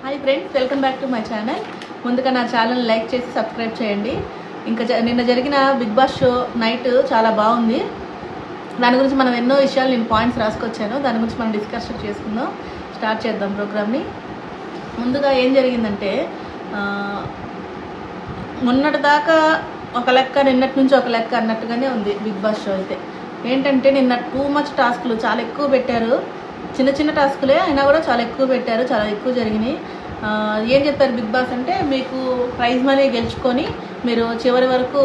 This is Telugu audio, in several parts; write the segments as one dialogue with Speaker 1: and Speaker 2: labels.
Speaker 1: Hi friends, welcome back to my channel. ముందుగా నా ఛానల్ లైక్ చేసి సబ్స్క్రైబ్ చేయండి. ఇంకా నిన్న జరిగిన బిగ్ బాస్ షో నైట్ చాలా బాగుంది. దాని గురించి మనం ఎన్నో విషయాలు నేను పాయింట్స్ రాసుకొచ్చాను. దాని గురించి మనం డిస్కషన్ చేసుకుందాం. స్టార్ట్ చేద్దాం ప్రోగ్రామ్ని. ముందుగా ఏం జరిగిందంటే మొన్నటి దాకా ఒక లెక్క, నిన్నటి నుంచి ఒక లెక్క అన్నట్టుగానే ఉంది బిగ్ బాస్ షో. అయితే ఏంటంటే నిన్న టూ మచ్ టాస్క్లు చాలా ఎక్కువ పెట్టారు. చిన్న చిన్న టాస్కులే అయినా కూడా చాలా ఎక్కువ పెట్టారు, చాలా ఎక్కువ జరిగినాయి. ఏం చెప్పారు బిగ్ బాస్ అంటే, మీకు ప్రైజ్ మనీ గెలుచుకొని మీరు చివరి వరకు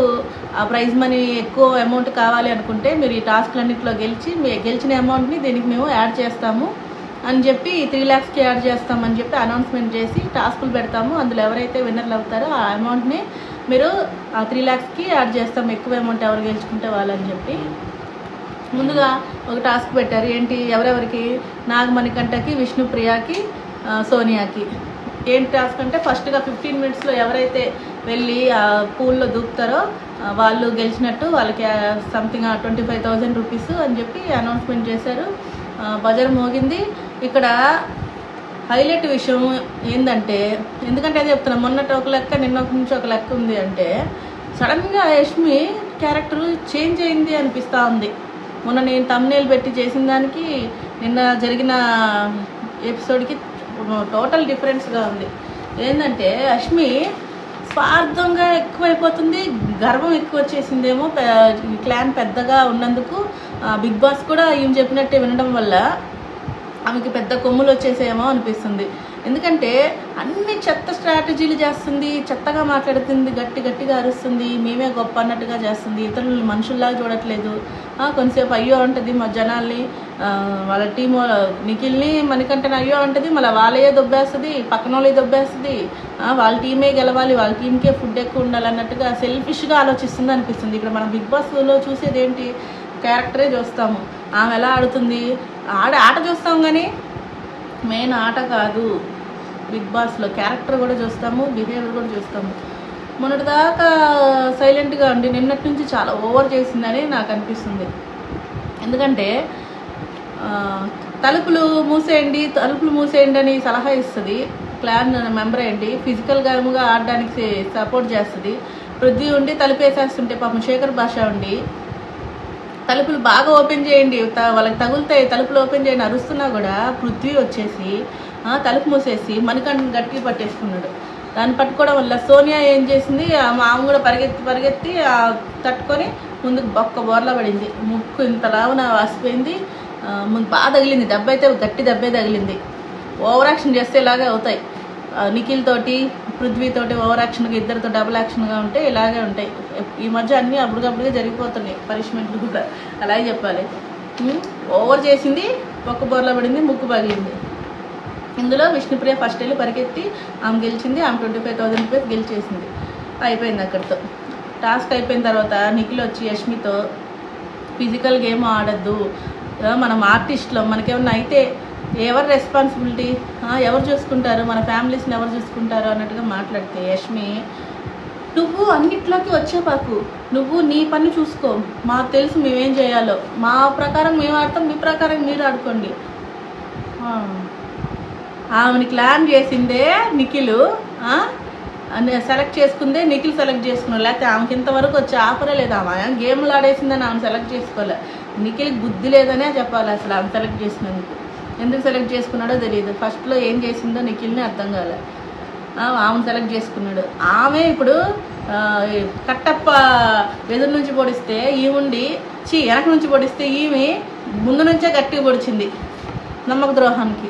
Speaker 1: ఆ ప్రైజ్ మనీ ఎక్కువ అమౌంట్ కావాలి అనుకుంటే మీరు ఈ టాస్క్లన్నింటిలో గెలిచిన అమౌంట్ని దీనికి మేము యాడ్ చేస్తాము అని చెప్పి 3 lakhsకి యాడ్ చేస్తామని చెప్పి అనౌన్స్మెంట్ చేసి టాస్కులు పెడతాము. అందులో ఎవరైతే విన్నర్లు అవుతారో ఆ అమౌంట్ని మీరు ఆ 3 lakhsకి యాడ్ చేస్తాము, ఎక్కువ అమౌంట్ ఎవరు గెలుచుకుంటే వాళ్ళని చెప్పి ముందుగా ఒక టాస్క్ పెట్టారు. ఏంటి, ఎవరెవరికి, నాగమణికంటకి, విష్ణుప్రియకి, సోనియాకి. ఏంటి టాస్క్ అంటే, ఫస్ట్గా 15 minutesలో ఎవరైతే వెళ్ళి ఆ పూల్లో దూకుతారో వాళ్ళు గెలిచినట్టు. వాళ్ళకి సంథింగ్ 25,000 రూపీస్ అని చెప్పి అనౌన్స్మెంట్ చేశారు. బజర్ మోగింది. ఇక్కడ హైలైట్ విషయం ఏంటంటే, ఎందుకంటే అది చెప్తున్నాను, మొన్నటి ఒక లెక్క నిన్న నుంచి ఒక లెక్క ఉంది అంటే, సడన్గా యష్మి క్యారెక్టర్ చేంజ్ అయింది అనిపిస్తూ ఉంది. మొన్న నేను thumbnail పెట్టి చేసిన దానికి నిన్న జరిగిన ఎపిసోడ్కి టోటల్ డిఫరెన్స్గా ఉంది. ఏంటంటే యష్మి స్వార్థంగా ఎక్కువైపోతుంది, గర్వం ఎక్కువ వచ్చేసిందేమో. క్లాన్ పెద్దగా ఉన్నందుకు బిగ్ బాస్ కూడా ఈమె చెప్పినట్టే వినడం వల్ల ఆమెకి పెద్ద కొమ్ములు వచ్చేసేమో అనిపిస్తుంది. ఎందుకంటే అన్ని చెత్త స్ట్రాటజీలు చేస్తుంది, చెత్తగా మాట్లాడుతుంది, గట్టిగా అరుస్తుంది, మేమే గొప్ప అన్నట్టుగా చేస్తుంది. ఇతరులు మనుషుల్లాగా చూడట్లేదు. కొంతసేపు అయ్యో అంటుంది, మా జనాల్ని, వాళ్ళ టీం నిఖిల్ని, మణికంఠని అయ్యో అంటుంది, మళ్ళీ వాళ్ళే దొబ్బేస్తుంది, పక్కన వాళ్ళే దొబ్బేస్తుంది. వాళ్ళ టీమే గెలవాలి, వాళ్ళ టీంకే ఫుడ్ ఎక్కువ ఉండాలన్నట్టుగా సెల్ఫిష్గా ఆలోచిస్తుంది అనిపిస్తుంది. ఇక్కడ మనం బిగ్ బాస్లో చూసేది ఏంటి, క్యారెక్టరే చూస్తాము. ఆమె ఎలా ఆడుతుంది, ఆట చూస్తాం కానీ మెయిన్ ఆట కాదు. బిగ్ బాస్లో క్యారెక్టర్ కూడా చూస్తాము, బిహేవియర్ కూడా చూస్తాము. మొన్నటిదాకా సైలెంట్గా ఉండి నిన్నటి నుంచి చాలా ఓవర్ చేసిందని నాకు అనిపిస్తుంది. ఎందుకంటే తలుపులు మూసేయండి అని సలహా ఇస్తుంది. క్లాన్ మెంబర్ ఏంటి, ఫిజికల్గా ఆడడానికి సపోర్ట్ చేస్తుంది. పృథ్వీ ఉండి తలుపు వేసేస్తుంటే పాపం శేఖర్ భాష ఉండి తలుపులు బాగా ఓపెన్ చేయండి, వాళ్ళకి తగులుతాయి, తలుపులు ఓపెన్ చేయండి అరుస్తున్నా కూడా పృథ్వీ వచ్చేసి తలుపు మూసేసి మణికంఠని గట్టిగా పట్టేసుకున్నాడు. దాన్ని పట్టుకోవడం వల్ల సోనియా ఏం చేసింది, ఆమె కూడా పరిగెత్తి తట్టుకొని ముందుకు బొక్క బోర్లా పడింది. ముక్కు ఇంతలావున వాసిపోయింది. బాగా తగిలింది, దెబ్బ అయితే గట్టి దెబ్బే తగిలింది. ఓవర్ యాక్షన్ చేస్తే ఇలాగే అవుతాయి. నిఖిల్ తోటి పృథ్వీతోటి ఓవర్ యాక్షన్గా, ఇద్దరితో డబుల్ యాక్షన్గా ఉంటే ఇలాగే ఉంటాయి. ఈ మధ్య అన్నీ అప్పటికప్పుడుగా జరిగిపోతున్నాయి, పనిష్మెంట్లు కూడా అలాగే చెప్పాలి. ఓవర్ చేసింది, ఒక్క బోర్లా పడింది, ముక్కు పగిలింది. ఇందులో విష్ణుప్రియ ఫస్ట్ వెళ్ళి పరిగెత్తి ఆమె గెలిచింది. ఆమె 25,000 రూపీస్ గెలిచేసింది. అయిపోయింది అక్కడితో. టాస్క్ అయిపోయిన తర్వాత నిఖిల్ వచ్చి యష్మితో ఫిజికల్ గేమ్ ఆడద్దు, మనం ఆర్టిస్ట్లో మనకేమన్నా అయితే ఎవరు రెస్పాన్సిబిలిటీ, ఎవరు చూసుకుంటారు, మన ఫ్యామిలీస్ని ఎవరు చూసుకుంటారు అన్నట్టుగా మాట్లాడితే యష్మి, నువ్వు అన్నిట్లోకి వచ్చేపాకు, నువ్వు నీ పని చూసుకో, మాకు తెలుసు మేమేం చేయాలో, మా ప్రకారం మేము ఆడతాం, మీ ప్రకారం మీరు ఆడుకోండి. ఆమెని క్లాన్ చేసిందే నిఖిల్, సెలెక్ట్ చేసుకుందే నిఖిల్ సెలెక్ట్ చేసుకున్నాడు. లేకపోతే ఆమెకి ఇంతవరకు వచ్చే ఆఫరే లేదు. ఆమె గేమ్లు ఆడేసిందని ఆమె సెలెక్ట్ చేసుకోలే. నిఖిల్కి బుద్ధి లేదనే చెప్పాలి అసలు ఆమె సెలెక్ట్ చేసినందుకు. ఎందుకు సెలెక్ట్ చేసుకున్నాడో తెలియదు. ఫస్ట్లో ఏం చేసిందో నిఖిల్ని అర్థం కాలే. ఆమెను సెలెక్ట్ చేసుకున్నాడు. ఆమె ఇప్పుడు కట్టప్ప ఎదురు నుంచి పొడిస్తే ఈముండి వెనక నుంచి పొడిస్తే ఈమె ముందు నుంచే గట్టిగా పొడిచింది నమ్మక ద్రోహానికి.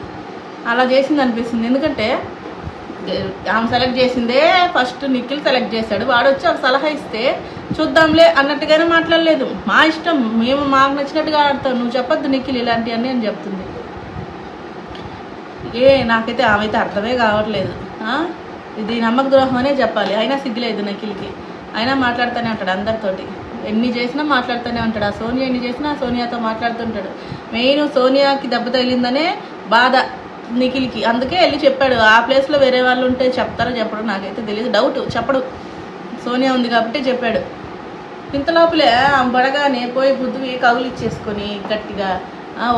Speaker 1: అలా చేసింది అనిపిస్తుంది. ఎందుకంటే ఆమె సెలెక్ట్ చేసిందే ఫస్ట్ నిఖిల్ సెలెక్ట్ చేశాడు. వాడు వచ్చి ఒక సలహా ఇస్తే చూద్దాంలే అన్నట్టుగానే మాట్లాడలేదు. మా ఇష్టం, మేము మాకు నచ్చినట్టుగా ఆడతాం, నువ్వు చెప్పొద్దు నిఖిల్ ఇలాంటివన్నీ అని చెప్తుంది. నాకైతే ఆమె అయితే అర్థమే కావట్లేదు. ఇది నమ్మక ద్రోహం అనే చెప్పాలి. అయినా సిగ్గులేదు నిఖిల్కి. అయినా మాట్లాడుతూనే ఉంటాడు అందరితోటి, ఎన్ని చేసినా మాట్లాడుతూనే ఉంటాడు. ఆ సోనియా ఎన్ని చేసినా సోనియాతో మాట్లాడుతుంటాడు. మెయిన్ సోనియాకి దెబ్బ తగిలిందనే బాధ నిఖిల్కి. అందుకే వెళ్ళి చెప్పాడు. ఆ ప్లేస్లో వేరే వాళ్ళు ఉంటే చెప్తారో చెప్పడం నాకైతే తెలియదు, డౌట్. చెప్పడు, సోనియా ఉంది కాబట్టి చెప్పాడు. ఇంత లోపలే బడగానే పోయి బుద్ధి కవులు ఇచ్చేసుకొని గట్టిగా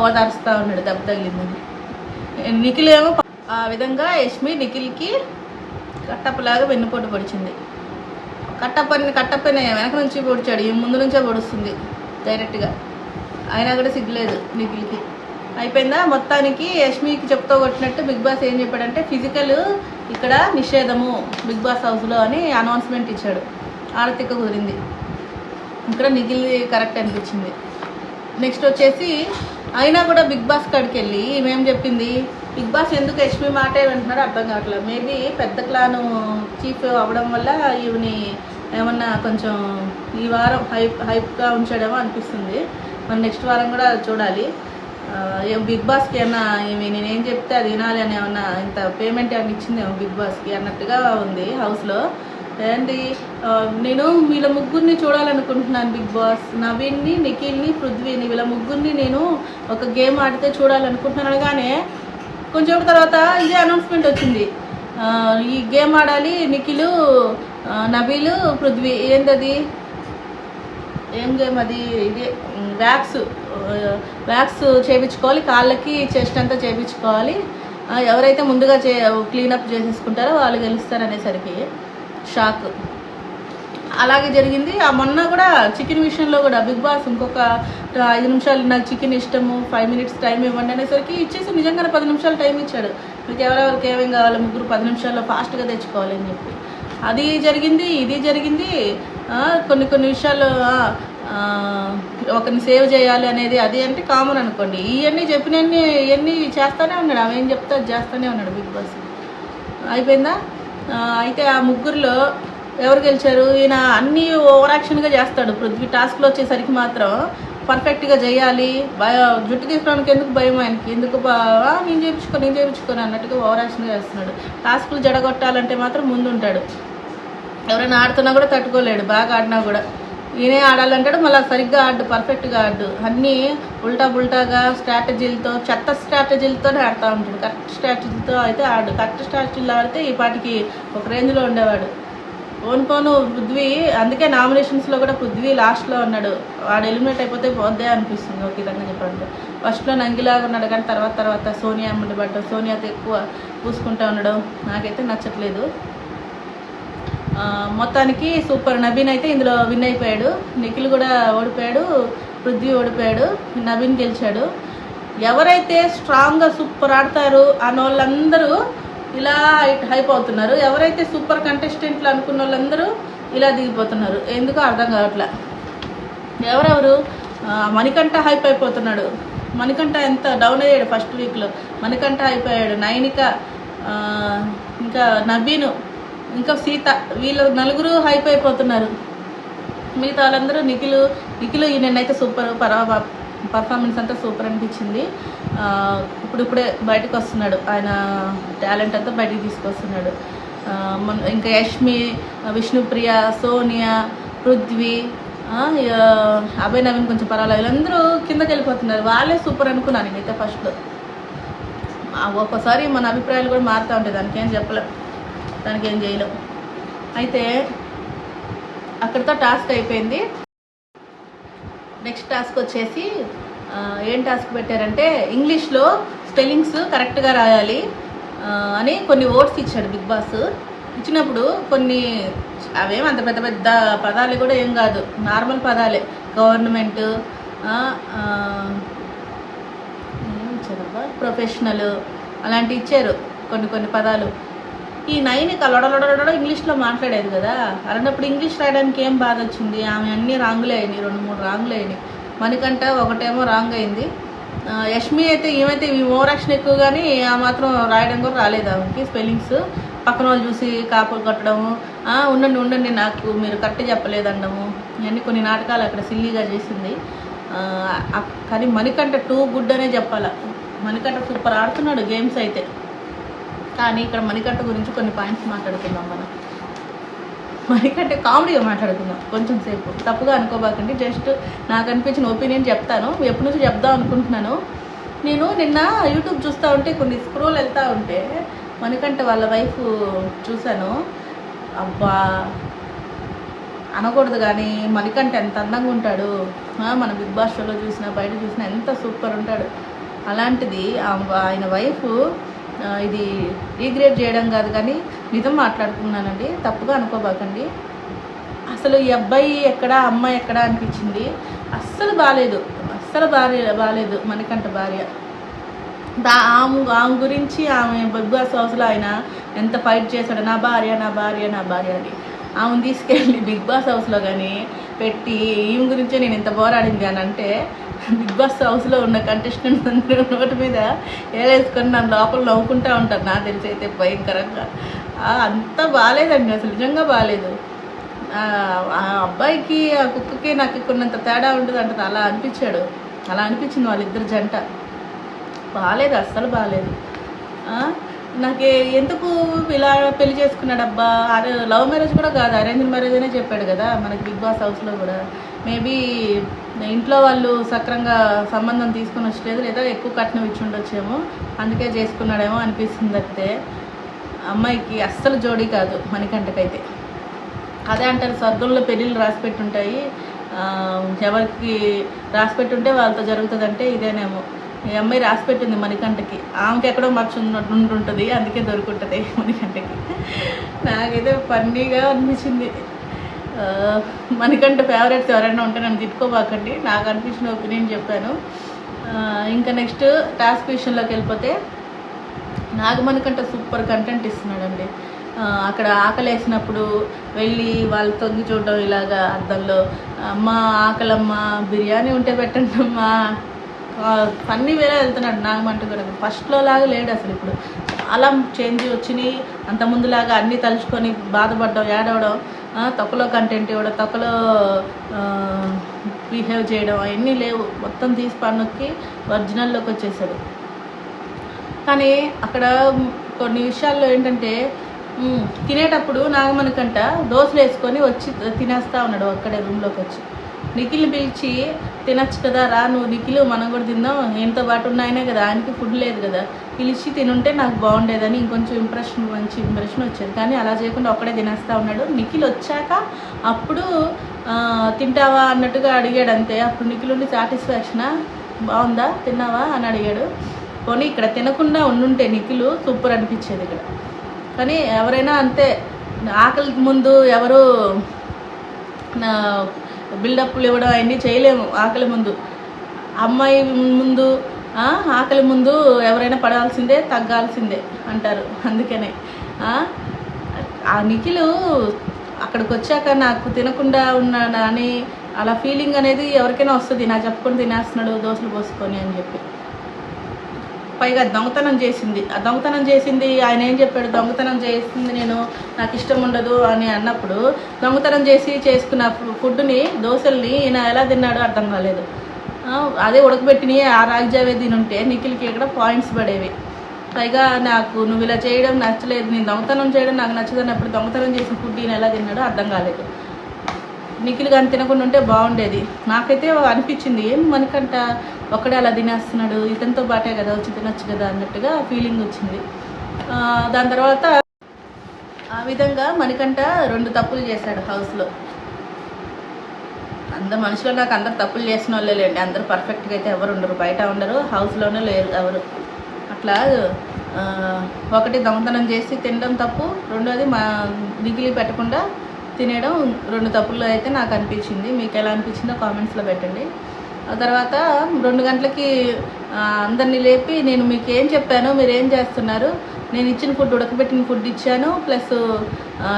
Speaker 1: ఓదారుస్తూ ఉన్నాడు దెబ్బ తగిలిందని. నిఖిల్ ఏమో ఆ విధంగా యష్మి నిఖిల్కి కట్టప్పలాగా వెన్నుపోటు పొడిచింది. కట్టప్పని వెనక నుంచి పొడిచాడు, ఈ ముందు నుంచే పొడుస్తుంది డైరెక్ట్గా. అయినా కూడా సిగ్గులేదు నిఖిల్కి. అయిపోయిందా మొత్తానికి. యష్మికి చెప్తూ కొట్టినట్టు బిగ్ బాస్ ఏం చెప్పాడంటే ఫిజికల్ ఇక్కడ నిషేధము బిగ్ బాస్ హౌస్లో అని అనౌన్స్మెంట్ ఇచ్చాడు. ఆడతిక్క కుదిరింది. ఇక్కడ నిఖిల్ కరెక్ట్ అనిపించింది. నెక్స్ట్ వచ్చేసి అయినా కూడా బిగ్ బాస్ కాడికి వెళ్ళి మేం చెప్పింది బిగ్ బాస్ ఎందుకు యష్మి మాటే వింటున్నారో అర్థం కావట్లేదు. మేబీ పెద్ద క్లాను చీఫ్ అవ్వడం వల్ల ఈవిని ఏమన్నా కొంచెం ఈ వారం హైప్గా ఉంచాడేమో అనిపిస్తుంది. మరి నెక్స్ట్ వారం కూడా చూడాలి. బిగ్ బాస్కి ఏమన్నా నేనేం చెప్తే అది వినాలి అని ఏమన్నా ఇంత పేమెంట్ ఏమన్నా ఇచ్చిందేమో బిగ్ బాస్కి అన్నట్టుగా ఉంది హౌస్లో. ఏంటి నేను వీళ్ళ ముగ్గురిని చూడాలనుకుంటున్నాను బిగ్ బాస్. నవీన్ని, నిఖిల్ని, పృథ్వీని వీళ్ళ ముగ్గురిని నేను ఒక గేమ్ ఆడితే చూడాలనుకుంటున్నాను. అనగానే కొంచెం తర్వాత ఇదే అనౌన్స్మెంట్ వచ్చింది, ఈ గేమ్ ఆడాలి నిఖిల్, నబీలు, పృథ్వీ. ఏంటది, ఏం గేమ్ అది? ఇదే వ్యాక్స్ చేయించుకోవాలి, కాళ్ళకి చెస్ట్ అంతా చేయించుకోవాలి. ఎవరైతే ముందుగా క్లీనప్ చేసేసుకుంటారో వాళ్ళు గెలుస్తారు అనేసరికి షాక్. అలాగే జరిగింది. మొన్న కూడా చికెన్ విషయంలో కూడా బిగ్ బాస్ ఇంకొక 5 నిమిషాలు నాకు చికెన్ ఇష్టము, 5 minutes టైం ఇవ్వండి అనేసరికి ఇచ్చేసి నిజంగానే 10 నిమిషాలు టైం ఇచ్చాడు. మీకు ఎవరెవరికి ఏమేం కావాలి, ముగ్గురు 10 నిమిషాల్లో ఫాస్ట్గా తెచ్చుకోవాలి అని చెప్పి. అది జరిగింది, ఇది జరిగింది. కొన్ని విషయాలు ఒకరిని సేవ్ చేయాలి అనేది అది అంటే కామన్ అనుకోండి. ఇవన్నీ ఇవన్నీ చేస్తూనే ఉన్నాడు. ఆమె ఏం చెప్తే అది చేస్తూనే ఉన్నాడు బిగ్ బాస్. అయిపోయిందా. అయితే ఆ ముగ్గురులో ఎవరు గెలిచారు? ఈయన అన్నీ ఓవర్ యాక్షన్గా చేస్తాడు. పృథ్వీ టాస్క్లో వచ్చేసరికి మాత్రం పర్ఫెక్ట్గా చేయాలి. జుట్టు తీసుకోవడానికి ఎందుకు భయం ఆయనకి, ఎందుకు నేను చేయించుకొని అన్నట్టుగా ఓవర్ యాక్షన్గా చేస్తున్నాడు. టాస్క్లు జడగొట్టాలంటే మాత్రం ముందుంటాడు. ఎవరైనా ఆడుతున్నా కూడా తట్టుకోలేడు, బాగా ఆడినా కూడా. ఈయనే ఆడాలంటాడు, మళ్ళీ సరిగ్గా ఆడు, పర్ఫెక్ట్గా ఆడు. అన్నీ ఉల్టాగా స్ట్రాటజీలతో, చెత్త స్ట్రాటజీలతోనే ఆడుతూ ఉంటాడు. కరెక్ట్ స్ట్రాటజీతో అయితే ఆడు. కరెక్ట్ స్ట్రాటజీలో ఆడితే ఈ పాటికి ఒక రేంజ్లో ఉండేవాడు. పోను పృథ్వీ. అందుకే నామినేషన్స్లో కూడా పృథ్వీ లాస్ట్లో ఉన్నాడు. వాడు ఎలిమినేట్ అయిపోతే పోద్దే అనిపిస్తుంది ఒక విధంగా చెప్పాలంటే. ఫస్ట్లో నంగిలాగా ఉన్నాడు, కానీ తర్వాత సోనియా అమ్మడి పడ్డాడు. సోనియాతో ఎక్కువ పూసుకుంటూ ఉండడం నాకైతే నచ్చట్లేదు. మొత్తానికి సూపర్. నవీన్ అయితే ఇందులో విన్ అయిపోయాడు. నిఖిల్ కూడా ఓడిపోయాడు, పృథ్వీ ఓడిపోయాడు, నవీన్ గెలిచాడు. ఎవరైతే స్ట్రాంగ్గా సూపర్ ఆడతారు అన్న వాళ్ళందరూ ఇలా హైప్ అవుతున్నారు. ఎవరైతే సూపర్ కంటెస్టెంట్లు అనుకున్న వాళ్ళందరూ ఇలా దిగిపోతున్నారు. ఎందుకో అర్థం కావట్లే. ఎవరెవరు? మణికంఠ హైప్ అయిపోతున్నాడు. మణికంఠ ఎంత డౌన్ అయ్యాడు ఫస్ట్ వీక్లో. మణికంఠ అయిపోయాడు. నైనిక, ఇంకా నవీను, ఇంకా సీత, వీళ్ళు నలుగురు హైప్ అయిపోతున్నారు. మిగతా వాళ్ళందరూ నిఖిల్ ఈయనైతే సూపర్ పర్ఫార్మెన్స్ అంతా సూపర్ అనిపించింది. ఇప్పుడే బయటకు వస్తున్నాడు, ఆయన టాలెంట్ అంతా బయటకు తీసుకొస్తున్నాడు. ఇంకా యష్మి, విష్ణుప్రియ, సోనియా, పృథ్వీ, అభయ్, నవీన్ కొంచెం పర్వాలేదు. వీళ్ళందరూ కిందకి వెళ్ళిపోతున్నారు. వాళ్ళే సూపర్ అనుకున్నాను నేనైతే ఫస్ట్లో. ఒక్కోసారి మన అభిప్రాయాలు కూడా మారుతూ ఉంటాయి, దానికి ఏం చెప్పలేం, దానికి ఏం చేయలేం. అయితే అక్కడితో టాస్క్ అయిపోయింది. నెక్స్ట్ టాస్క్ వచ్చేసి ఏం టాస్క్ పెట్టారంటే ఇంగ్లీష్లో స్పెల్లింగ్స్ కరెక్ట్గా రాయాలి అని కొన్ని వర్డ్స్ ఇచ్చాడు బిగ్ బాస్. ఇచ్చినప్పుడు కొన్ని అవేం అంత పెద్ద పదాలు కూడా ఏం కాదు, నార్మల్ పదాలే. గవర్నమెంట్, ప్రొఫెషనల్ అలాంటివి ఇచ్చారు కొన్ని పదాలు. ఈ నైన్కి లొడలొడ ఇంగ్లీష్లో మాట్లాడేది కదా. అలాంటప్పుడు ఇంగ్లీష్ రాయడానికి ఏం బాధ వచ్చింది? ఆమె అన్నీ రాంగులే అయినాయి, 2-3 రాంగులే అయినాయి. మనకంటే ఒకటేమో రాంగ్ అయింది. యష్మి అయితే ఏమైతే ఓవర్ యాక్షన్ ఎక్కువ, కానీ ఆ మాత్రం రాయడం కూడా రాలేదు ఆమెకి. స్పెల్లింగ్స్ పక్కన వాళ్ళు చూసి కాపులు కట్టడము, ఉండండి నాకు మీరు కరెక్ట్ చెప్పలేదనడము, ఇవన్నీ కొన్ని నాటకాలు అక్కడ సిల్లీగా చేసింది. కానీ మణికంఠ టూ గుడ్ అనే చెప్పాల. మణికంఠ సూపర్ ఆడుతున్నాడు గేమ్స్ అయితే. కానీ ఇక్కడ మణికంఠ గురించి కొన్ని పాయింట్స్ మాట్లాడుకుందాం మనం. మణికంఠ కామెడీగా మాట్లాడుకుందాం కొంచెం సేపు, తప్పుగా అనుకోబాకండి. జస్ట్ నాకు అనిపించిన ఒపీనియన్ చెప్తాను. ఎప్పటి నుంచి చెప్దాం అనుకుంటున్నాను. నేను నిన్న యూట్యూబ్ చూస్తూ ఉంటే కొన్ని స్క్రోల్ వెళ్తూ ఉంటే మణికంఠ వాళ్ళ వైఫ్ చూశాను. అబ్బా అనకూడదు కానీ మణికంఠ ఎంత అందంగా ఉంటాడు. మన బిగ్ బాస్ షోలో చూసినా బయట చూసినా ఎంత సూపర్ ఉంటాడు. అలాంటిది ఆయన వైఫ్ ఇది రీగ్రేట్ చేయడం కాదు కానీ నిజం మాట్లాడుకున్నానండి, తప్పుగా అనుకోబాకండి. అసలు ఈ అబ్బాయి ఎక్కడ అమ్మాయి ఎక్కడ అనిపించింది. అస్సలు బాగాలేదు, అస్సలు బాగాలేదు మణికంఠ భార్య. ఆమె గురించి ఆమె బిగ్ బాస్ హౌస్లో ఆయన ఎంత ఫైట్ చేశాడు, నా భార్య నా భార్య నా భార్య అని. ఆమెను తీసుకెళ్ళి బిగ్ బాస్ హౌస్లో కానీ పెట్టి ఈమె గురించే నేను ఇంత పోరాడింది అని అంటే బిగ్ బాస్ హౌస్లో ఉన్న కంటెస్టెంట్స్ అందరూ నోటి మీద ఏలేసుకొని నన్ను లోపల నవ్వుకుంటూ ఉంటారు. నాకు తెలిసి అయితే భయంకరంగా అంత బాగాలేదండి, అసలు నిజంగా బాగాలేదు. ఆ అబ్బాయికి ఆ కుక్కకి నాకు కొన్నంత తేడా ఉంటుంది అంటే అలా అనిపించాడు, అలా అనిపించింది వాళ్ళిద్దరు జంట. బాగాలేదు, అస్సలు బాగాలేదు. నాకు ఎందుకు ఇలా పెళ్లి చేసుకున్నాడు అబ్బా, లవ్ మ్యారేజ్ కూడా కాదు, అరేంజ్ మ్యారేజ్ అనే చెప్పాడు కదా మనకి బిగ్ బాస్ హౌస్లో కూడా. మేబీ ఇంట్లో వాళ్ళు సక్రంగా సంబంధం తీసుకొని వచ్చలేదు, లేదా ఎక్కువ కట్నం ఇచ్చి ఉండొచ్చేమో, అందుకే చేసుకున్నాడేమో అనిపిస్తుంది. తప్పితే అమ్మాయికి అస్సలు జోడీ కాదు మణికంఠకైతే. అదే అంటారు స్వర్గంలో పెళ్ళిళ్ళు రాసిపెట్టుంటాయి, ఎవరికి రాసిపెట్టుంటే వాళ్ళతో జరుగుతుందంటే ఇదేనేమో. ఈ అమ్మాయి రాసిపెట్టింది మణికంఠకి, ఆమెకి ఎక్కడో మర్చి ఉంటుంటుంది, అందుకే దొరుకుంటుంది మణికంఠకి. నాకైతే ఫన్నీగా అనిపించింది. మణికంఠ ఫేవరెట్స్ ఎవరైనా ఉంటే నన్ను తిట్టుకోబాకండి, నాకు అనిపించిన ఒపీనియన్ చెప్పాను. ఇంకా నెక్స్ట్ టాస్క్ విషయంలోకి వెళ్ళిపోతే మణికంఠ సూపర్ కంటెంట్ ఇస్తున్నాడండి. అక్కడ ఆకలేసినప్పుడు వెళ్ళి వాళ్ళు తొంగి చూడడం, ఇలాగా అద్దంలో అమ్మ ఆకలమ్మ బిర్యానీ ఉంటే పెట్టండి అమ్మా, ఫన్నీ వేరే వెళ్తున్నాడు నాగమంట కూడా. ఫస్ట్లో లాగా లేడు అసలు, ఇప్పుడు చాలా చేంజ్ వచ్చినాయి. అంత ముందులాగా అన్నీ తలుచుకొని బాధపడడం, ఏడవడం, తొక్కలో కంటెంట్ ఇవ్వడం, తొక్కలో బిహేవ్ చేయడం అవన్నీ లేవు. మొత్తం తీసి పన్నుకి ఒరిజినల్లోకి వచ్చేసాడు. కానీ అక్కడ కొన్ని విషయాల్లో ఏంటంటే తినేటప్పుడు నాగమణికంట దోశలు వేసుకొని వచ్చి తినేస్తూ ఉన్నాడు అక్కడే రూమ్లోకి వచ్చి. నిఖిల్ని పిలిచి తినచ్చు కదా, రా నువ్వు నిఖిల్ మనం కూడా తిందాం, ఏంతో పాటు ఉన్నాయనే కదా, ఆయనకి ఫుడ్ లేదు కదా, పిలిచి తినుంటే నాకు బాగుండేదని ఇంకొంచెం మంచి ఇంప్రెషన్ వచ్చేది. కానీ అలా చేయకుండా ఒక్కడే తినేస్తూ ఉన్నాడు. నిఖిల్ వచ్చాక అప్పుడు తింటావా అన్నట్టుగా అడిగాడు అంతే. అప్పుడు నిఖిల్ ఉండి సాటిస్ఫాక్షనా, బాగుందా తిన్నావా అని అడిగాడు. పోనీ ఇక్కడ తినకుండా ఉండుంటే నిఖిల్ సూపర్ అనిపించేది ఇక్కడ. కానీ ఎవరైనా అంతే, ఆకలికి ముందు ఎవరు బిల్డప్లు ఇవ్వడం అవన్నీ చేయలేము. ఆకలి ముందు, అమ్మాయి ముందు, ఆకలి ముందు ఎవరైనా పడాల్సిందే, తగ్గాల్సిందే అంటారు. అందుకనే ఆ నిఖిల్ అక్కడికి వచ్చాక నాకు తినకుండా ఉన్నాను అని అలా ఫీలింగ్ అనేది ఎవరికైనా వస్తుంది, నాకు చెప్పుకొని తినేస్తున్నాడు దోశలు పోసుకొని అని చెప్పి. పైగా దొంగతనం చేసింది, ఆ దొంగతనం చేసింది ఆయన ఏం చెప్పాడు, దొంగతనం చేసింది నేను నాకు ఇష్టం ఉండదు అని అన్నప్పుడు దొంగతనం చేసి చేసుకున్న ఫుడ్ని దోశల్ని ఈయన ఎలా తిన్నాడో అర్థం కాలేదు. అదే ఉడకబెట్టినవి ఆ రాగిజావే తినుంటే నిఖిల్కి ఇక్కడ పాయింట్స్ పడేవి. పైగా నాకు నువ్వు ఇలా చేయడం నచ్చలేదు, నేను దొంగతనం చేయడం నాకు నచ్చదన్నప్పుడు దొంగతనం చేసిన ఫుడ్ ఈయన ఎలా తిన్నాడో అర్థం కాలేదు. నిఖిల్ కానీ తినకుండా ఉంటే బాగుండేది. నాకైతే అనిపించింది, ఏం మణికంఠ ఒక్కడే అలా తినేస్తున్నాడు, ఇతనితో పాటే కదా వచ్చి తినొచ్చు కదా అన్నట్టుగా ఫీలింగ్ వచ్చింది. దాని తర్వాత ఆ విధంగా మణికంఠ 2 తప్పులు చేశాడు హౌస్లో. అందరు మనుషులు నాకు అందరు తప్పులు చేసిన వాళ్ళే లేండి, అందరూ పర్ఫెక్ట్గా అయితే ఎవరు ఉండరు, బయట ఉండరు, హౌస్లోనే లేరు ఎవరు. అట్లా ఒకటి దొంగతనం చేసి తినడం తప్పు, రెండోది దిగిలి పెట్టకుండా తినేయడం, 2 తప్పులు అయితే నాకు అనిపించింది. మీకు ఎలా అనిపించిందో కామెంట్స్లో పెట్టండి. ఆ తర్వాత 2 గంటలకి అందరినీ లేపి నేను మీకు ఏం చెప్పాను, మీరు ఏం చేస్తున్నారు, నేను ఇచ్చిన ఫుడ్ ఉడకబెట్టిన ఫుడ్ ఇచ్చాను, ప్లస్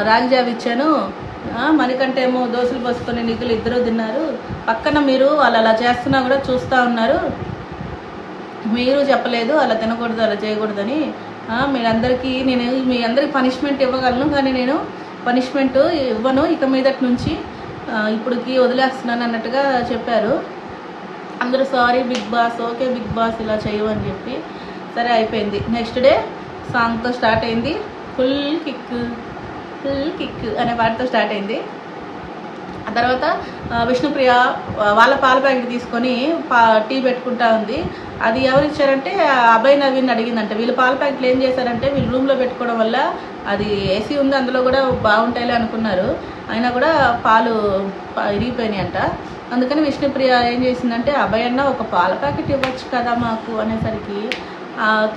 Speaker 1: రాగిజావి ఇచ్చాను, మణికంఠ ఏమో దోశలు పోసుకొని నిఖిల్ ఇద్దరు తిన్నారు, పక్కన మీరు వాళ్ళు అలా చేస్తున్నా కూడా చూస్తూ ఉన్నారు, మీరు చెప్పలేదు అలా తినకూడదు అలా చేయకూడదని. మీరందరికీ నేను మీ అందరికి పనిష్మెంట్ ఇవ్వగలను, కానీ నేను పనిష్మెంట్ ఇవ్వను ఇక మీదటి నుంచి, ఇప్పటికి వదిలేస్తున్నాను అన్నట్టుగా చెప్పారు. అందరూ sorry Bigg Boss, okay Bigg Boss ఇలా చేయమని చెప్పి సరే అయిపోయింది. నెక్స్ట్ డే సాంగ్తో స్టార్ట్ అయింది, ఫుల్ కిక్ అనే పాటతో స్టార్ట్ అయింది. ఆ తర్వాత విష్ణుప్రియ వాళ్ళ పాల ప్యాకెట్ తీసుకొని టీ పెట్టుకుంటా ఉంది. అది ఎవరు ఇచ్చారంటే అభయ్ నవీన్ అడిగిందంట. వీళ్ళు పాల ప్యాకెట్లు ఏం చేశారంటే వీళ్ళు రూమ్లో పెట్టుకోవడం వల్ల అది ఏసీ ఉంది అందులో కూడా బాగుంటాయిలే అనుకున్నారు, అయినా కూడా పాలు ఇరిగిపోయినాయి అంట. అందుకని విష్ణుప్రియ ఏం చేసిందంటే అభయ్ అన్న ఒక పాల ప్యాకెట్ ఇవ్వచ్చు కదా మాకు అనేసరికి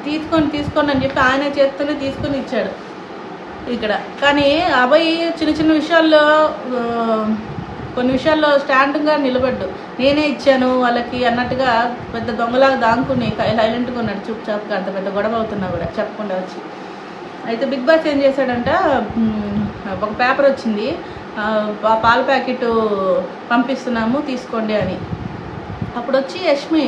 Speaker 1: తీసుకోండి అని చెప్పి ఆయన చేత్తోనే తీసుకొని ఇచ్చాడు ఇక్కడ. కానీ అబ్బాయి చిన్న చిన్న విషయాల్లో కొన్ని విషయాల్లో స్టాండ్గా నిలబడ్డు. నేనే ఇచ్చాను వాళ్ళకి అన్నట్టుగా పెద్ద దొంగలాగా దాంకుని సైలెంట్గా ఉన్నాడు చూపుచాపుగా. అంత పెద్ద గొడవ అవుతున్నా కూడా చెప్పకుండా వచ్చి. అయితే బిగ్ బాస్ ఏం చేశాడంట, ఒక పేపర్ వచ్చింది, పాల ప్యాకెట్ పంపిస్తున్నాము తీసుకోండి అని. అప్పుడు వచ్చి యష్మి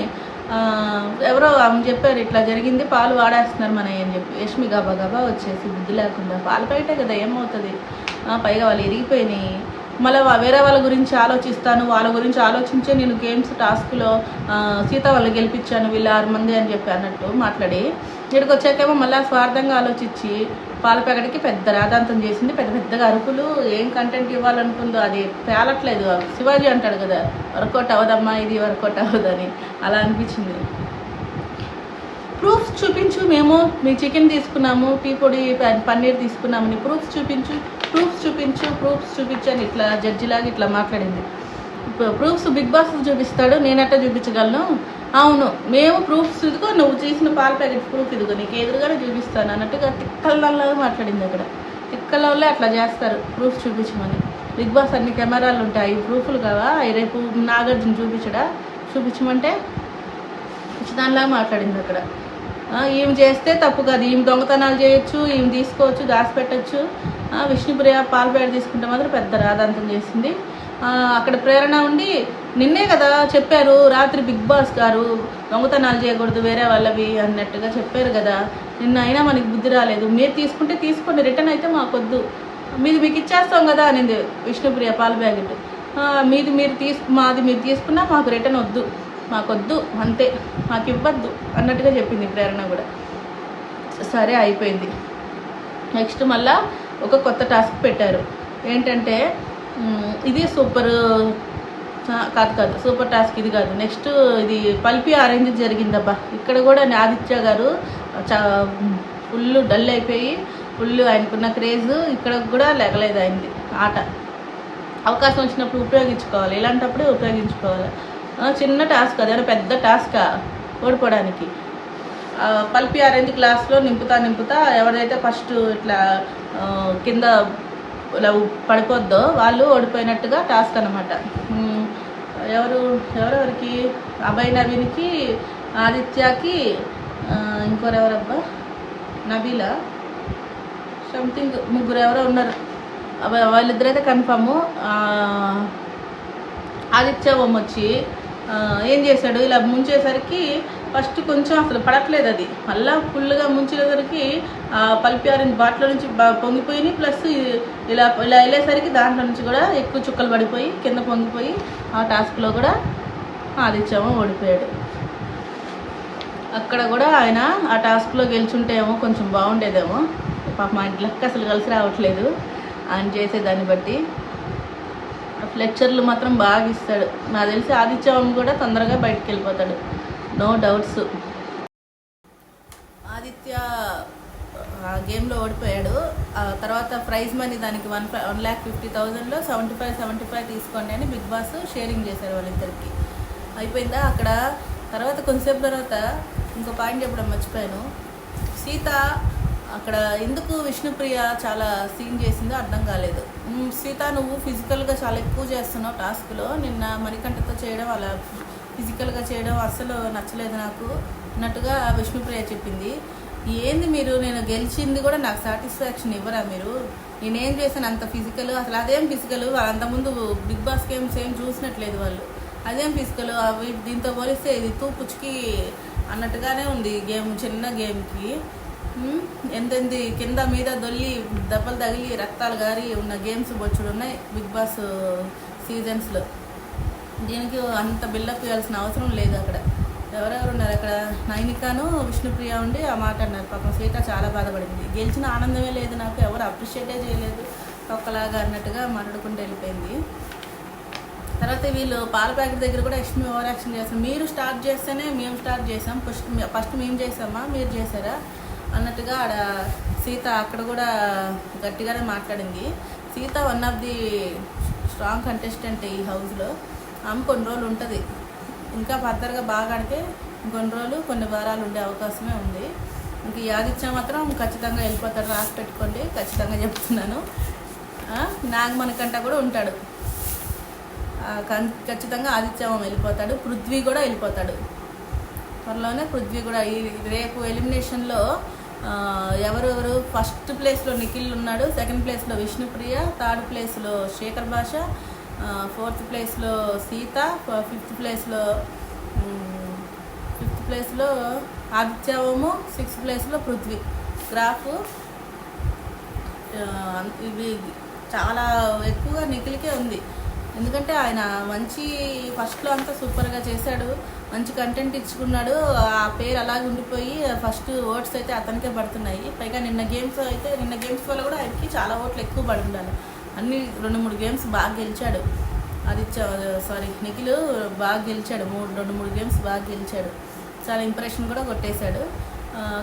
Speaker 1: ఎవరో ఆమె చెప్పారు ఇట్లా జరిగింది, పాలు వాడేస్తున్నారు మనయ్య అని చెప్పి. యష్మి గబా గబా వచ్చేసి బుద్ధి లేకుండా, పాల ప్యాకెటే కదా ఏమవుతుంది, పైగా వాళ్ళు ఇరిగిపోయినాయి, మళ్ళీ వేరే వాళ్ళ గురించి ఆలోచిస్తాను, వాళ్ళ గురించి ఆలోచించే నేను గేమ్స్ టాస్క్లో సీత వాళ్ళు గెలిపించాను వీళ్ళు 6 మంది అని చెప్పి అన్నట్టు మాట్లాడి, ఇక్కడికి వచ్చాకేమో మళ్ళీ స్వార్థంగా ఆలోచించి పాల ప్యాకెట్కి పెద్ద రాదాంతం చేసింది. పెద్దగా అరుపులు, ఏం కంటెంట్ ఇవ్వాలనుకుందో అది తేలట్లేదు. శివాజీ అంటాడు కదా, వర్కౌట్ అవ్వదమ్మా ఇది, వర్కౌట్ అవ్వదని, అలా అనిపించింది. ప్రూఫ్స్ చూపించు, మేము మీ చికెన్ తీసుకున్నాము, టీ పొడి పన్నీర్ తీసుకున్నామని ప్రూఫ్స్ చూపించు అని ఇట్లా జడ్జిలాగా ఇట్లా మాట్లాడింది. ప్రూఫ్స్ బిగ్ బాస్ చూపిస్తాడు, నేనట్ట చూపించగలను. అవును, మేము ప్రూఫ్స్ ఇదిగో, నువ్వు చేసిన పాల ప్యాకెట్ ప్రూఫ్ ఇదిగో నీకు ఎదురుగానే చూపిస్తాను అన్నట్టుగా తిక్కలలాగా మాట్లాడింది. అక్కడ తిక్కల వల్లే అట్లా చేస్తారు, ప్రూఫ్ చూపించమని. బిగ్ బాస్ అన్ని కెమెరాలు ఉంటాయి, ప్రూఫ్లు కావా, రేపు నాగార్జున చూపించమంటే దానిలాగా మాట్లాడింది అక్కడ. ఈమె చేస్తే తప్పు కాదు, ఈమె దొంగతనాలు చేయొచ్చు, ఈమె తీసుకోవచ్చు, దాచిపెట్టచ్చు. విష్ణుప్రియ పాల ప్యాకెట్ తీసుకుంటే మాత్రం పెద్ద రాదాంతం చేసింది. అక్కడ ప్రేరణ ఉండి నిన్నే కదా చెప్పారు రాత్రి బిగ్ బాస్ గారు దొంగతనాలు చేయకూడదు వేరే వాళ్ళవి అన్నట్టుగా చెప్పారు కదా, నిన్న అయినా మనకి బుద్ధి రాలేదు, మీరు తీసుకుంటే తీసుకోండి, రిటర్న్ అయితే మాకొద్దు, మీది మీకు ఇచ్చేస్తాం కదా అనింది విష్ణుప్రియ పాల ప్యాకెట్. మాది మీరు తీసుకున్నా మాకు రిటర్న్ వద్దు, మాకొద్దు అంతే, మాకు ఇవ్వద్దు అన్నట్టుగా చెప్పింది ప్రేరణ కూడా. సరే అయిపోయింది. నెక్స్ట్ మళ్ళా ఒక కొత్త టాస్క్ పెట్టారు. ఏంటంటే ఇది సూపర్ టాస్క్ ఇది కాదు, నెక్స్ట్ ఇది పల్పి ఆరెంజ్ జరిగిందబ్బా. ఇక్కడ కూడా ఆదిత్య గారు ఫుల్ డల్ అయిపోయి, ఫుల్ ఆయనకున్న క్రేజ్ ఇక్కడ కూడా లేగలేదు ఆయనది ఆట. అవకాశం వచ్చినప్పుడు ఉపయోగించుకోవాలి, ఇలాంటప్పుడే ఉపయోగించుకోవాలి. చిన్న టాస్క్ అదేనా పెద్ద టాస్కా ఓడిపోవడానికి. పల్పి ఆరెంజ్ గ్లాస్లో నింపుతా ఎవరైతే ఫస్ట్ ఇట్లా కింద ఇలా పడిపోద్దో వాళ్ళు ఓడిపోయినట్టుగా టాస్క్ అనమాట. ఎవరెవరికి, అభయ్ నవీన్కి, ఆదిత్యకి, ఇంకోరెవరబ్బా, నబీలా సంథింగ్, ముగ్గురు ఎవరో ఉన్నారు, వాళ్ళిద్దరైతే కన్ఫాము. ఆదిత్య వచ్చి ఏం చేశాడు, ఇలా ముంచేసరికి ఫస్ట్ కొంచెం అసలు పడట్లేదు, అది మళ్ళీ ఫుల్గా ముంచేసరికి పల్పి ఆరెంజ్ బాటిలో నుంచి పొంగిపోయి, ప్లస్ ఇలా వెళ్ళేసరికి దాంట్లో నుంచి కూడా ఎక్కువ చుక్కలు పడిపోయి కింద పొంగిపోయి ఆ టాస్క్లో కూడా ఆదిత్యమో ఓడిపోయాడు. అక్కడ కూడా ఆయన ఆ టాస్క్లో గెలుచుంటేమో కొంచెం బాగుండేదేమో. పాప మా ఇంటి లెక్క అసలు కలిసి రావట్లేదు ఆయన చేసేదాన్ని బట్టి. లెక్చర్లు మాత్రం బాగా ఇస్తాడు. నాకు తెలిసి ఆదిత్యం కూడా తొందరగా బయటకు వెళ్ళిపోతాడు, నో డౌట్స్. ఆదిత్య గేమ్లో ఓడిపోయాడు. తర్వాత ప్రైజ్ మనీ దానికి 1,50,000లో 75 తీసుకోండి అని బిగ్ బాస్ షేరింగ్ చేశారు వాళ్ళిద్దరికి. అయిపోయిందా అక్కడ. తర్వాత కొంతసేపు తర్వాత ఇంకో పాయింట్ చెప్పడం మర్చిపోయాను. సీత అక్కడ ఎందుకు విష్ణుప్రియ చాలా సీన్ చేసిందో అర్థం కాలేదు. సీత నువ్వు ఫిజికల్గా చాలా ఎక్కువ చేస్తున్నావు టాస్క్లో, నిన్న మణికంఠతో చేయడం అలా ఫిజికల్గా చేయడం అస్సలు నచ్చలేదు నాకు అన్నట్టుగా విష్ణుప్రియ చెప్పింది. ఏంది మీరు, నేను గెలిచింది కూడా నాకు సాటిస్ఫాక్షన్ ఇవ్వరా మీరు, నేనేం చేశాను అంత ఫిజికల్, అసలు అదేం ఫిజికల్, అంతకుముందు బిగ్ బాస్ గేమ్స్ ఏం చూసినట్లేదు వాళ్ళు, అదేం ఫిజికల్, అవి దీంతో పోలిస్తే ఇది తూపుచ్చుకి అన్నట్టుగానే ఉంది గేమ్, చిన్న గేమ్కి. ఎంతెంది కింద మీద దొల్లి దెబ్బలు తగిలి రక్తాలు గారి ఉన్న గేమ్స్ బొచ్చుడు ఉన్నాయి బిగ్ బాస్ సీజన్స్లో. దీనికి అంత బిల్డప్ ఇవ్వాల్సిన అవసరం లేదు. అక్కడ ఎవరెవరు ఉన్నారు, అక్కడ నైనికాను విష్ణుప్రియ ఉండి ఆ మాట అన్నారు. పాపం సీత చాలా బాధపడింది, గెలిచిన ఆనందమే లేదు నాకు, ఎవరు అప్రిషియేటే చేయలేదు, ఒక్కలాగా అన్నట్టుగా మాట్లాడుకుంటూ వెళ్ళిపోయింది. తర్వాత వీళ్ళు పాల ప్యాకెట్ దగ్గర కూడా యష్మి ఓవర్ యాక్షన్ చేస్తాం, మీరు స్టార్ట్ చేస్తేనే మేము స్టార్ట్ చేసాం, ఫస్ట్ మేము చేసామా మీరు చేశారా అన్నట్టుగా ఆడ సీత అక్కడ కూడా గట్టిగానే మాట్లాడింది. Sita one of the strong contestant ఈ హౌస్లో. ఆమె కొన్ని రోజులు ఉంటుంది, ఇంకా ఫర్దర్గా బాగా ఆడితే ఇంకొన్ని రోజులు కొన్ని వారాలు ఉండే అవకాశమే ఉంది. ఇంక ఈ ఆదిత్య మాత్రం ఖచ్చితంగా వెళ్ళిపోతాడు, రాసి పెట్టుకోండి, ఖచ్చితంగా చెప్తున్నాను. నాగమణికంట కూడా ఉంటాడు, ఖచ్చితంగా ఆదిత్యవం వెళ్ళిపోతాడు. పృథ్వీ కూడా వెళ్ళిపోతాడు త్వరలోనే. పృథ్వీ కూడా రేపు ఎలిమినేషన్లో ఎవరెవరు ఫస్ట్ ప్లేస్లో నిఖిల్ ఉన్నాడు, సెకండ్ ప్లేస్లో విష్ణుప్రియ, థర్డ్ ప్లేస్లో శేఖర్ భాష, ఫోర్త్ ప్లేస్లో సీత, ఫిఫ్త్ ప్లేస్లో ఆదిత్యవము, సిక్స్త్ ప్లేస్లో పృథ్వీ. గ్రాఫ్ ఇవి చాలా ఎక్కువగా నిఖిల్కే ఉంది. ఎందుకంటే ఆయన మంచి ఫస్ట్లో అంతా సూపర్గా చేశాడు, మంచి కంటెంట్ ఇచ్చుకున్నాడు. ఆ పేరు అలాగే ఉండిపోయి ఫస్ట్ ఓట్స్ అయితే అతనికే పడుతున్నాయి. పైగా నిన్న గేమ్స్ వల్ల కూడా ఆయనకి చాలా ఓట్లు ఎక్కువ పడి ఉండాలి. అన్ని 2-3 గేమ్స్ బాగా గెలిచాడు. నిఖిల్ బాగా గెలిచాడు, 2-3 గేమ్స్ బాగా గెలిచాడు. చాలా ఇంప్రెషన్ కూడా కొట్టేశాడు.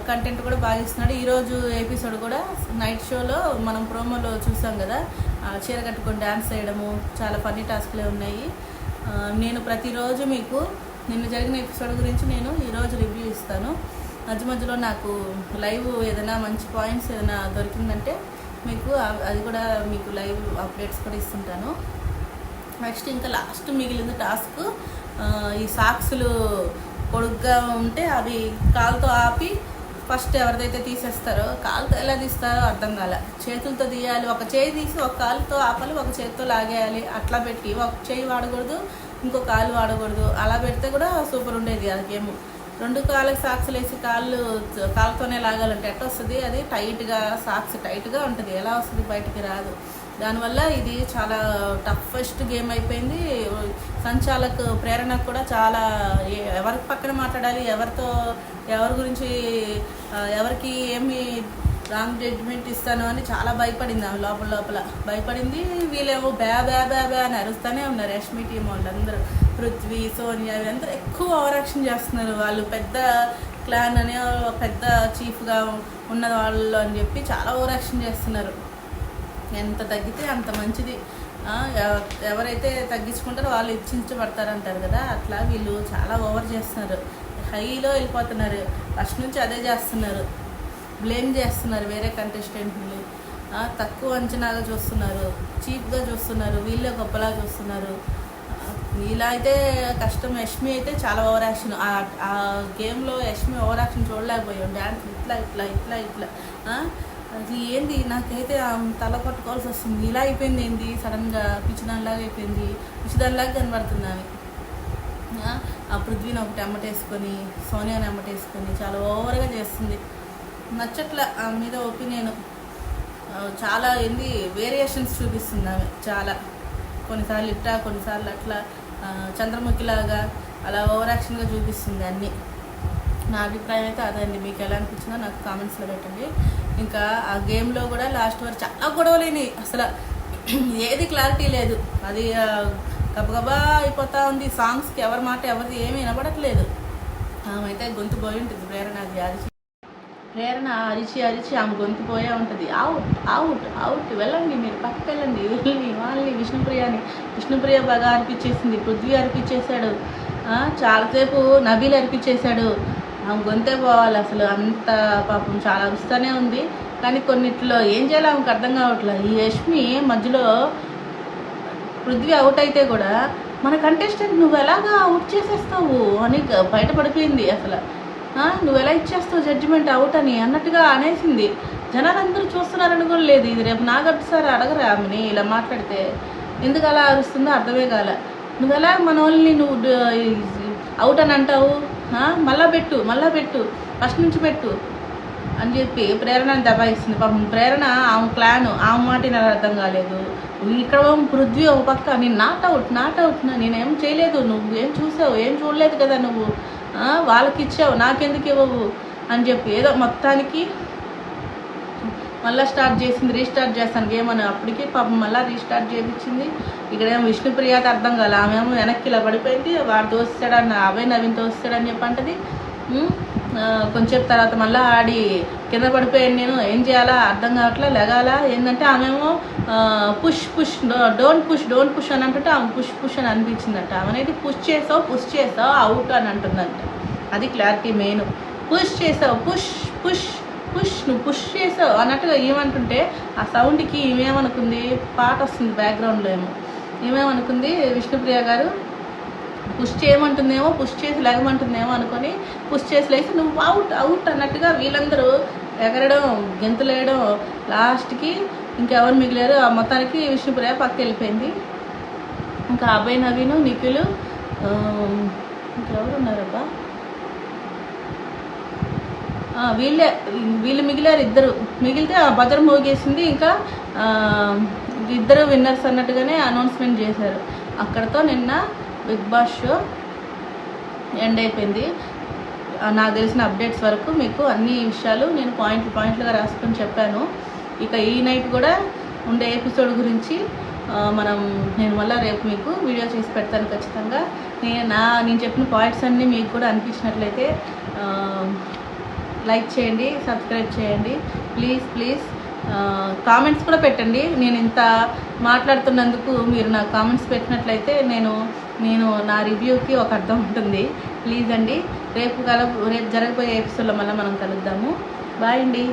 Speaker 1: కంటెంట్ కూడా బాగా ఇస్తున్నాడు. ఈరోజు ఎపిసోడ్ కూడా నైట్ షోలో మనం ప్రోమోలో చూసాం కదా, చీర కట్టుకొని డ్యాన్స్ చేయడము, చాలా ఫన్నీ టాస్క్లే ఉన్నాయి. నేను ప్రతిరోజు మీకు నిన్న జరిగిన ఎపిసోడ్ గురించి నేను ఈరోజు రివ్యూ ఇస్తాను. మధ్యలో నాకు లైవ్ ఏదైనా మంచి పాయింట్స్ ఏదైనా దొరికిందంటే మీకు అది కూడా మీకు లైవ్ అప్డేట్స్ కూడా ఇస్తుంటాను. నెక్స్ట్ ఇంకా లాస్ట్ మిగిలింది టాస్క్, ఈ సాక్స్లు పొడుగ్గా ఉంటే అవి కాలుతో ఆపి ఫస్ట్ ఎవరిదైతే తీసేస్తారో, కాలుతో ఎలా తీస్తారో అర్థం కాల, చేతులతో తీయాలి, ఒక చేయి తీసి ఒక కాలుతో ఆపాలి, ఒక చేతితో లాగేయాలి, అట్లా పెట్టి ఒక చేయి వాడకూడదు, ఇంకో కాలు వాడకూడదు. అలా పెడితే కూడా సూపర్ ఉండేది ఆ గేమ్. 2 కాళ్ళకి సాక్స్లు వేసి కాలుతోనే లాగాలంటే ఎట్లా వస్తుంది? అది టైట్గా, సాక్స్ టైట్గా ఉంటుంది, ఎలా వస్తుంది? బయటికి రాదు. దానివల్ల ఇది చాలా టఫెస్ట్ గేమ్ అయిపోయింది. సంచాలక్ ప్రేరణకు కూడా చాలా ఎవరి పక్కన మాట్లాడాలి, ఎవరి గురించి ఎవరికి ఏమి రాంగ్ జడ్జ్మెంట్ ఇస్తాను అని చాలా భయపడింది. ఆమె లోపల భయపడింది. వీళ్ళేమో బ్యా అని అరుస్తూనే ఉన్నారు. యష్మి టీం వాళ్ళందరూ, పృథ్వీ, సోనియా, వీళ్ళందరూ ఎక్కువ ఓవరాక్షన్ చేస్తున్నారు. వాళ్ళు పెద్ద క్లాన్ అనే పెద్ద చీఫ్గా ఉన్న వాళ్ళు అని చెప్పి చాలా ఓవరాక్షన్ చేస్తున్నారు. ఎంత తగ్గితే అంత మంచిది. ఎవరైతే తగ్గించుకుంటారో వాళ్ళు ఇచ్చించబడతారంటారు కదా, అట్లా వీళ్ళు చాలా ఓవర్ చేస్తున్నారు, హైలో వెళ్ళిపోతున్నారు. ఫస్ట్ నుంచి అదే చేస్తున్నారు, బ్లేమ్ చేస్తున్నారు వేరే కంటెస్టెంట్ని, తక్కువ అంచనాగా చూస్తున్నారు, చీప్గా చూస్తున్నారు, వీళ్ళే గొప్పలా చూస్తున్నారు. ఇలా అయితే కష్టం. యష్మి అయితే చాలా ఓవర్ యాక్షన్. ఆ గేమ్లో యష్మి ఓవర్ యాక్షన్ చూడలేకపోయాం. డ్యాన్స్ ఇట్లా అది ఏంది, నాకైతే తల పట్టుకోవాల్సి వస్తుంది. ఇలా అయిపోయింది ఏంది, సడన్గా పిచ్చిదానిలాగా అయిపోయింది, పిచ్చిదానిలాగా కనబడుతుంది ఆమె. ఆ పృథ్వీని ఒకటి అమ్మటేసుకొని, సోనియాని అమ్మటేసుకొని చాలా ఓవర్గా చేస్తుంది. నచ్చట్ల ఆమె మీద ఒపీనియన్. చాలా ఏంది వేరియేషన్స్ చూపిస్తుంది ఆమె చాలా. కొన్నిసార్లు ఇట్లా, కొన్నిసార్లు అట్లా, చంద్రముఖిలాగా అలా ఓవర్ యాక్షన్గా చూపిస్తుంది అన్నీ. నా అభిప్రాయం అయితే అదండి. మీకు ఎలా అనిపించిందో నాకు కామెంట్స్లో పెట్టండి. ఇంకా ఆ గేమ్లో కూడా లాస్ట్ వరకు చాలా గొడవలేనాయి. అసలు ఏది క్లారిటీ లేదు, అది గబగబా అయిపోతూ ఉంది. సాంగ్స్కి ఎవరి మాట ఎవరిది ఏమీ వినపడట్లేదు. ఆమె అయితే గొంతు పోయి ఉంటుంది. ప్రేరణ అరిచి ఆమె గొంతు పోయే ఉంటుంది. అవుట్ వెళ్ళండి, మీరు పక్కకి వెళ్ళండి, వాళ్ళని విష్ణుప్రియ బాగా అర్పించేసింది, పృథ్వీ అర్పించేశాడు, చాలాసేపు నబీల్ అర్పించేశాడు. ఆమె గొంతే పోవాలి అసలు. అంత పాపం చాలా అరుస్తూనే ఉంది. కానీ కొన్నిట్లో ఏం చేయాలో ఆమెకు అర్థం కావట్లేదు. ఈ యష్మి మధ్యలో పృథ్వీ అవుట్ అయితే కూడా మన కంటెస్టెంట్ నువ్వు ఎలాగా అవుట్ చేసేస్తావు అని బయటపడిపోయింది. అసలు నువ్వు ఎలా ఇచ్చేస్తావు జడ్జిమెంట్ అవుట్ అని అన్నట్టుగా అనేసింది. జనాలందరూ చూస్తున్నారని కూడా లేదు. ఇది రేపు నాగసారి అడగరా ఆమెని ఇలా మాట్లాడితే ఎందుకు అలా అరుస్తుందో అర్థమే కాల. నువ్వు ఎలా మన వాళ్ళని నువ్వు అవుట్ అని అంటావు, మళ్ళా పెట్టు ఫస్ట్ నుంచి పెట్టు అని చెప్పి ప్రేరణని దబాయిస్తుంది. పాపం ప్రేరణ ఆమె క్లాను, ఆమె మాట నాకు అర్థం కాలేదు. ఇక్కడ పృథ్వీ ఒక పక్క నేను నాట్ అవుట్ నేనేం చేయలేదు, నువ్వు ఏం చూసావు, ఏం చూడలేదు కదా నువ్వు, వాళ్ళకి ఇచ్చావు నాకెందుకు ఇవ్వవు అని చెప్పి ఏదో మొత్తానికి మళ్ళీ రీస్టార్ట్ చేస్తాను గేమ్ అని. అప్పటికి పాపం మళ్ళీ రీస్టార్ట్ చేయించింది. ఇక్కడేమో విష్ణుప్రియకి అర్థం కాల, ఆమెమో వెనక్కి ఇలా పడిపోయింది, వాడు తోస్తాడని నవీన్ తోస్తాడని చెప్పంటది. కొంచెం తర్వాత మళ్ళీ ఆడి కింద పడిపోయాను. నేను ఏం చేయాలా అర్థం కావట్లే, లెగాల ఏంటంటే ఆమెమో పుష్ డోంట్ పుష్ అని అంటుంటే ఆమె పుష్ అని అనిపించిందంట. ఆమె అనేది పుష్ చేసావు అవుట్ అని అంటుందంట. అది క్లారిటీ మెయిన్. పుష్ చేసావు, పుష్ పుష్ పుష్, నువ్వు పుష్ చేసావు అన్నట్టుగా ఏమంటుంటే ఆ సౌండ్కి ఏమేమనుకుంది, పాట వస్తుంది బ్యాక్గ్రౌండ్లో ఏమో, ఏమేమనుకుంది విష్ణుప్రియ గారు, పుష్ చేయమంటుందేమో, పుష్ చేసి లేగమంటుందేమో అనుకొని పుష్ చేసి లేసి నువ్వు అవుట్ అవుట్ అన్నట్టుగా వీళ్ళందరూ ఎగరడం, గెంతులేయడం, లాస్ట్కి ఇంకెవరు మిగిలారు. ఆ మొత్తానికి విష్ణుప్రియ పక్కకి వెళ్ళిపోయింది. ఇంకా అభయ్, నవీను, నిఖిల్, ఇంకెవరు ఉన్నారబ్బా, వీళ్ళు మిగిలారు. ఇద్దరు మిగిలితే ఆ బజర్ మోగేసింది. ఇంకా ఇద్దరు విన్నర్స్ అన్నట్టుగానే అనౌన్స్మెంట్ చేశారు. అక్కడతో నిన్న బిగ్ బాస్ షో ఎండ్ అయిపోయింది. నాకు తెలిసిన అప్డేట్స్ వరకు మీకు అన్ని విషయాలు నేను పాయింట్లుగా రాసుకొని చెప్పాను. ఇక ఈ నైట్ కూడా ఉండే ఎపిసోడ్ గురించి నేను మళ్ళీ రేపు మీకు వీడియో చేసి పెడతాను ఖచ్చితంగా. నేను చెప్పిన పాయింట్స్ అన్నీ మీకు కూడా అనిపించినట్లయితే లైక్ చేయండి, సబ్స్క్రైబ్ చేయండి, ప్లీజ్ కామెంట్స్ కూడా పెట్టండి. నేను ఇంత మాట్లాడుతున్నందుకు మీరు నాకు కామెంట్స్ పెట్టినట్లయితే నేను నా రివ్యూకి ఒక అర్థం ఉంటుంది. ప్లీజ్ అండి, రేపు జరగబోయే ఎపిసోడ్లో మళ్ళీ మనం కలుద్దాము. బాయ్ అండి.